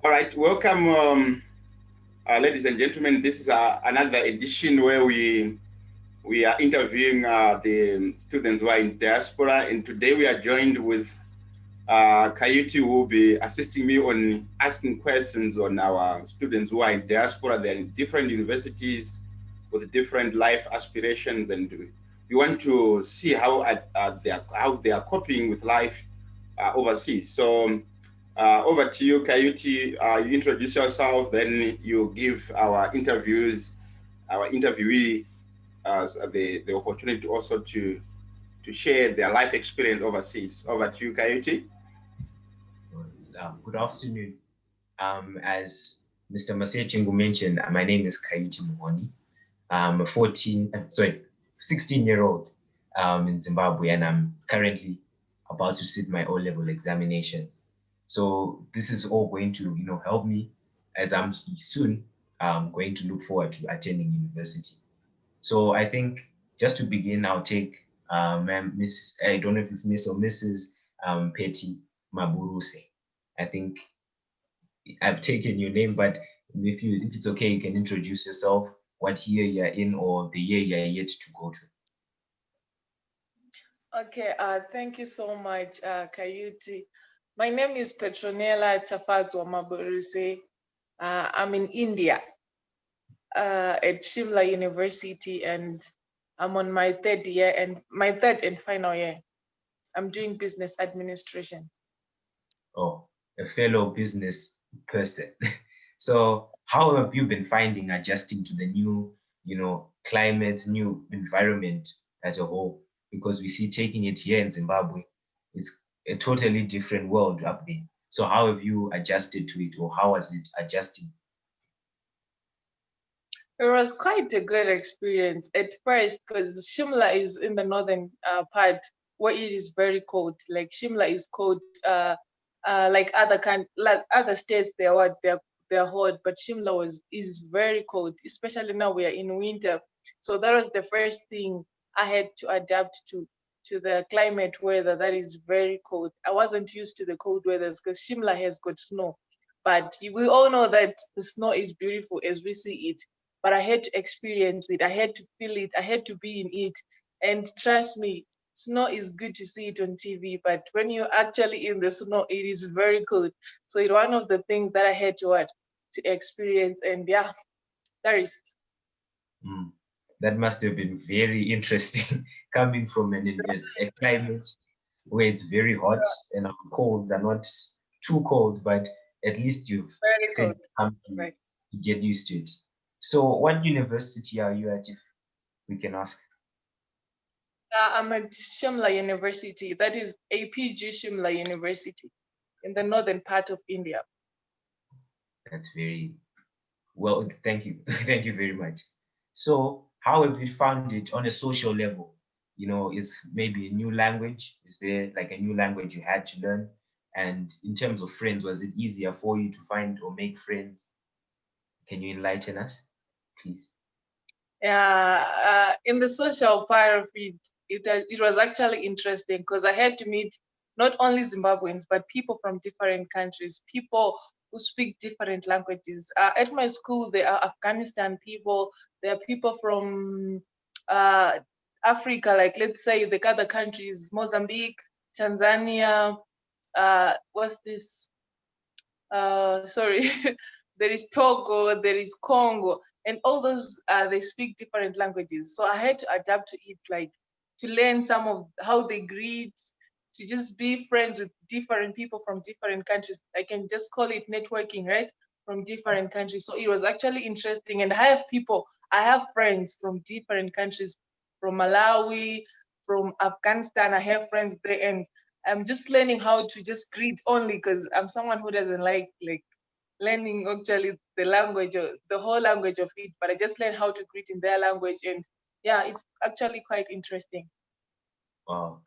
All right, welcome, ladies and gentlemen. This is another edition where we are interviewing the students who are in diaspora, and today we are joined with Kayuti, who will be assisting me on asking questions on our students who are in diaspora. They're in different universities with different life aspirations, and we want to see how they are coping with life overseas. So over to you, Kayuti. You introduce yourself, then you give our interviewee the opportunity also to share their life experience overseas. Over to you, Kayuti. Good afternoon. As Mr. Masechingu mentioned, my name is Kayuti Muhoni. I'm a 16-year-old in Zimbabwe, and I'm currently about to sit my O-level examination. So this is all going to, help me as I'm soon going to look forward to attending university. So I think just to begin, I'll take Miss, I don't know if it's Miss or Mrs. Petty Maburuse. I think I've taken your name, but if it's okay, you can introduce yourself, what year you're in, or the year you're yet to go to. Okay, thank you so much, Kayuti. My name is Petronella Tafadzwa Maburuse. I'm in India at Shimla University, and I'm on my third and final year. I'm doing business administration. Oh, a fellow business person. So how have you been finding adjusting to the new, climate, new environment as a whole? Because we see taking it here in Zimbabwe, it's a totally different world up there. So how have you adjusted to it, or how was it adjusting? It was quite a good experience at first, because Shimla is in the northern part where it is very cold. Like Shimla is cold, like other states, they're hot, but Shimla is very cold, especially now we are in winter. So that was the first thing I had to adapt to the climate weather that is very cold. I wasn't used to the cold weather because Shimla has got snow, but we all know that the snow is beautiful as we see it. But I had to experience it. I had to feel it. I had to be in it. And trust me, snow is good to see it on TV, but when you're actually in the snow, it is very cold. So it's one of the things that I had to experience. And yeah, that is. That must have been very interesting coming from a climate where it's very hot and cold. They're not too cold, but at least you've said come to get used to it. So what university are you at, if we can ask? I'm at Shimla University. That is APG Shimla University in the northern part of India. That's very well. Thank you. Thank you very much. So how have you found it on a social level? Is maybe a new language? Is there like a new language you had to learn? And in terms of friends, was it easier for you to find or make friends? Can you enlighten us, please? Yeah, in the social part of it was actually interesting because I had to meet not only Zimbabweans, but people from different countries, people who speak different languages. At my school, there are Afghanistan people, there are people from Africa, like let's say the other countries, Mozambique, Tanzania, what's this? Sorry, there is Togo, there is Congo, and all those they speak different languages. So I had to adapt to it, like to learn some of how they greet, to just be friends with different people from different countries. I can just call it networking, right? From different countries. So it was actually interesting, and I have friends from different countries, from Malawi, from Afghanistan. I have friends there, and I'm just learning how to just greet only because I'm someone who doesn't like learning actually the language or the whole language of it, but I just learned how to greet in their language, and yeah, it's actually quite interesting. Wow,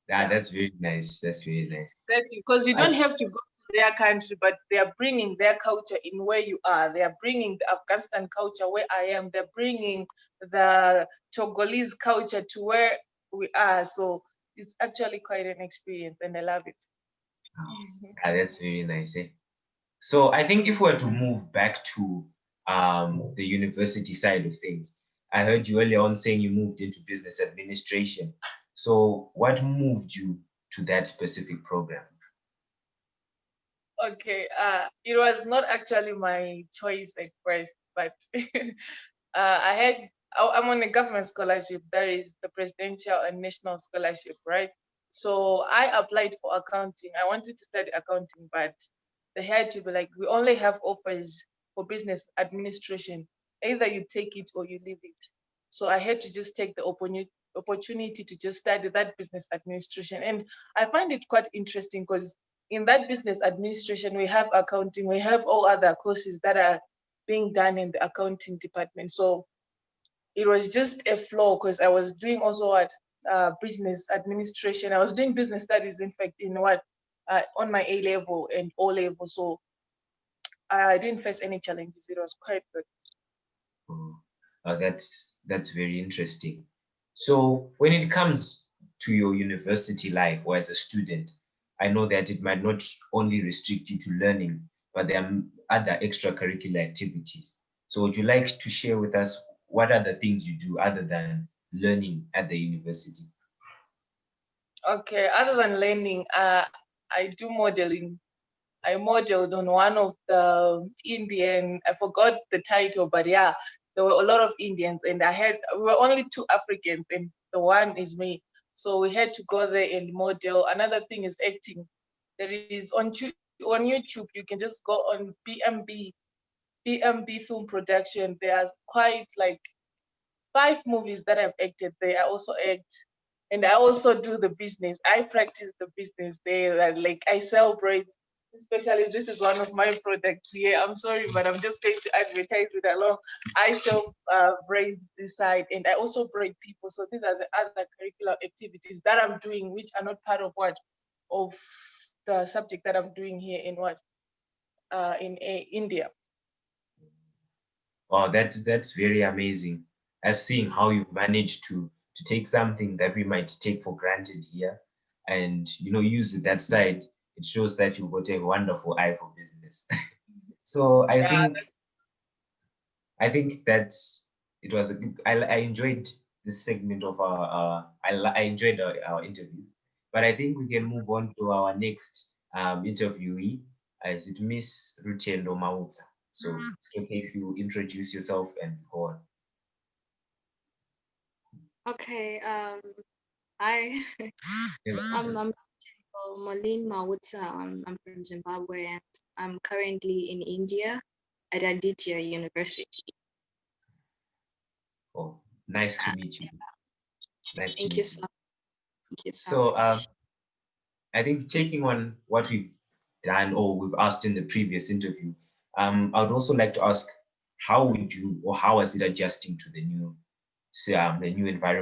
that's very nice. That's very nice. Because you don't have to go to their country, but they are bringing their culture in where you are. They are bringing the Afghanistan culture where I am. They're bringing the Togolese culture to where we are. So it's actually quite an experience, and I love it. That's very nice. Eh? So I think if we were to move back to the university side of things, I heard you earlier on saying you moved into business administration. So what moved you to that specific program? Okay, it was not actually my choice at first, but I'm on a government scholarship, that is the presidential and national scholarship, right? So I applied for accounting. I wanted to study accounting, but they had to be like, we only have offers for business administration. Either you take it or you leave it. So I had to just take the opportunity to just study that business administration. And I find it quite interesting because in that business administration, we have accounting, we have all other courses that are being done in the accounting department. So it was just a flow because I was doing also what business administration. I was doing business studies, in fact, in what on my A level and O level. So I didn't face any challenges. It was quite good. Oh, that's very interesting. So when it comes to your university life or as a student, I know that it might not only restrict you to learning, but there are other extracurricular activities. So would you like to share with us what are the things you do other than learning at the university? Okay, other than learning, I do modeling. I modeled on one of the Indian, I forgot the title, but yeah, there were a lot of Indians, and we were only two Africans, and the one is me. So we had to go there and model. Another thing is acting. There is on YouTube, you can just go on BMB film production. There are quite like 5 movies that I've acted there. I also act, and I also do the business. I practice the business there. Like I sell braids. Especially this is one of my products here. I'm sorry, but I'm just going to advertise it along. I sell braids this side, and I also braid people. So these are the other curricular activities that I'm doing, which are not part of of the subject that I'm doing here in India. Oh, that's very amazing. As seeing how you've managed to take something that we might take for granted here and use it that side, it shows that you've got a wonderful eye for business. So Yeah, I think that's it was a good I enjoyed this segment of our I enjoyed our interview. But I think we can move on to our next interviewee, as it Miss Rutendo Mauta. So it's okay if you introduce yourself and go on. Okay, I I'm Marlene Mawuta. I'm from Zimbabwe and I'm currently in India at Aditya University. Oh, nice to meet you. Nice to Thank meet you you. so thank you so So much. I think taking on what we've done or we've asked in the previous interview, I would also like to ask, how would you or how is it adjusting to the new environment